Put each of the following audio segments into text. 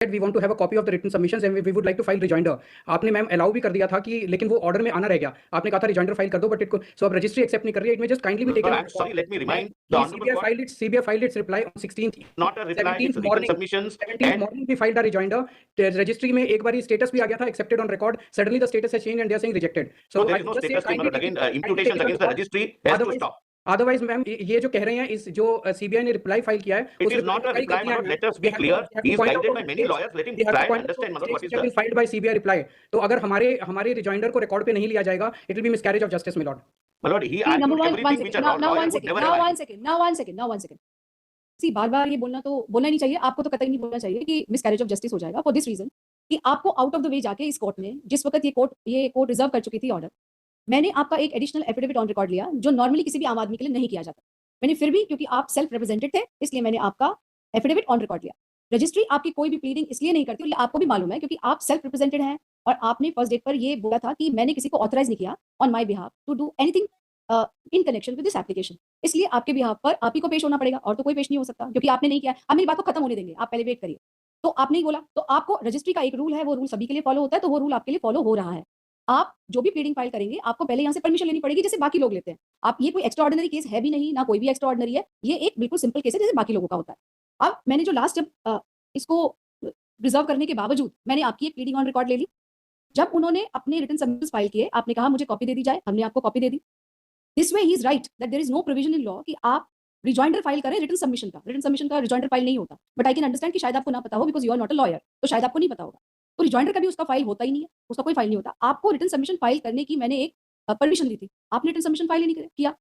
we want to have a copy of the written submissions and we would like to file rejoinder. आपने ma'am allow भी कर दिया था कि लेकिन वो ऑर्डर में आना रह गया. आपने कहा था रिजॉइंडर फाइल कर दो बट सो अब रजिस्ट्री एक्सेप्ट नहीं कर रही है. इट में just kindly be taken. Sorry, let me remind the honorable CBI filed its reply on 16th. Not a reply, it's written submissions. 17th morning we filed a rejoinder. Registry में एक बारी status भी आ गया था accepted on record. Suddenly the status has changed and they are saying rejected. So there is no status change. Again, imputations against the registry has to stop. Otherwise, ma'am ये जो कह रहे हैं इस जो सीबीआई ने रिप्लाई फाइल किया है, it is not a reply. Let us be clear. He is guided by many lawyers. Let him try and understand what is the filed by CBI reply. तो अगर हमारे रिजॉइंडर को record पे नहीं लिया जाएगा, it will be miscarriage of justice, my lord. My lord, he argued everything which a lawyer would never have. Now one second. See, बार-बार ये बोलना नहीं चाहिए. आपको तो कतई नहीं बोलना चाहिए कि miscarriage of justice हो जाएगा. For this reason कि आपको आउट ऑफ द वे जाके इस कोर्ट में जिस वक्त ये कोर्ट रिजर्व कर चुकी थी ऑर्डर, मैंने आपका एक एडिशनल एफिडेविट ऑन रिकॉर्ड लिया जो नॉर्मली किसी भी आम आदमी के लिए नहीं किया जाता. मैंने फिर भी, क्योंकि आप सेल्फ रिप्रेजेंटेड थे, इसलिए मैंने आपका एफिडेविट ऑन रिकॉर्ड लिया. रजिस्ट्री आपकी कोई भी प्लीडिंग इसलिए नहीं करती, आपको भी मालूम है, क्योंकि आप सेल्फ रिप्रेजेंटेड हैं और आपने फर्स्ट डेट पर ये बोला था कि मैंने किसी को ऑथराइज नहीं किया on my behalf to do anything in connection with this application. इसलिए आपके बिहाफ पर आप ही को पेश होना पड़ेगा और तो कोई पेश नहीं हो सकता, क्योंकि आपने नहीं किया. अब मेरी बात को खत्म होने देंगे, आप पहले वेट करिए. तो आपने ही बोला, तो आपको रजिस्ट्री का एक रूल है, वो रूल सभी के लिए फॉलो होता है, तो वो रूल आपके लिए फॉलो हो रहा है. आप जो भी प्लीडिंग फाइल करेंगे आपको पहले यहाँ से परमिशन लेनी पड़ेगी, जैसे बाकी लोग लेते हैं. आप ये कोई एक्स्ट्रा ऑर्डिनरी केस है भी नहीं, ना कोई भी एक्स्ट्रा ऑर्डिनरी है, ये एक बिल्कुल सिंपल केस है जैसे बाकी लोगों का होता है. अब मैंने जो लास्ट जब इसको रिजर्व करने के बावजूद मैंने आपकी एक प्लीडिंग ऑन रिकॉर्ड ले ली. जब उन्होंने अपने रिटन सबमिशंस फाइल किए, आपने कहा मुझे कॉपी दे दी जाए, हमने आपको कॉपी दे दी. This way he is right that there is no provision in law कि आप रिजॉइंडर फाइल करें रिटन सबमिशन का रिजॉइंडर फाइल नहीं होता. बट आई कैन अंडरस्टैंड कि शायद आपको ना पता हो, because you are not a lawyer, तो शायद आपको नहीं पता होगा. तो रिजॉइंडर का भी उसका फाइल होता ही नहीं है, उसका कोई फाइल नहीं होता. आपको रिटन सबमिशन फाइल करने की मैंने एक परमिशन दी थी, आपने रिटन सबमिशन फाइल ही नहीं किया,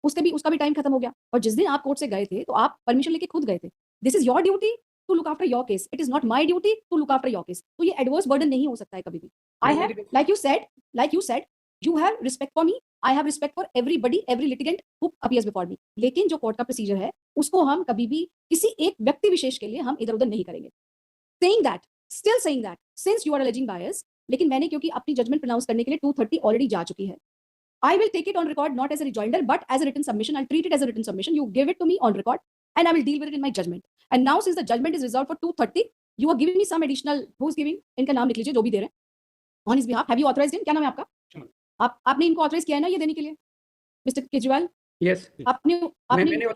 उसका भी टाइम खत्म हो गया. और जिस दिन आप कोर्ट से गए थे तो आप परमिशन लेके खुद गए थे. This is your duty to look after your case, it is not my duty to look after your case. तो ये एडवर्स बर्डन नहीं हो सकता है कभी भी. I have, like you said you have respect for me, I have respect for everybody, every litigant who appears before me. लेकिन जो कोर्ट का प्रोसीजर है उसको हम कभी भी किसी एक व्यक्ति विशेष के लिए हम इधर उधर नहीं करेंगे. still saying that since you are alleging bias, लेकिन मैंने क्योंकि अपनी जजमेंट प्रोनाउंस करने के लिए 230 ऑलरेडी जा चुकी है. I will take it on record not as a rejoinder but as a written submission. I'll treat it as a written submission. You give it to me on record and I will deal with it in my judgment. And now since the judgment is reserved for 230, you are giving me some additional, who's giving, इनका नाम लिख लीजिए जो भी दे रहे हैं, on his behalf. Have you authorized him? क्या नाम है आपका? आपने इनको ऑथराइज किया है ना ये देने के लिए, मिस्टर केजरीवाल? यस, आपने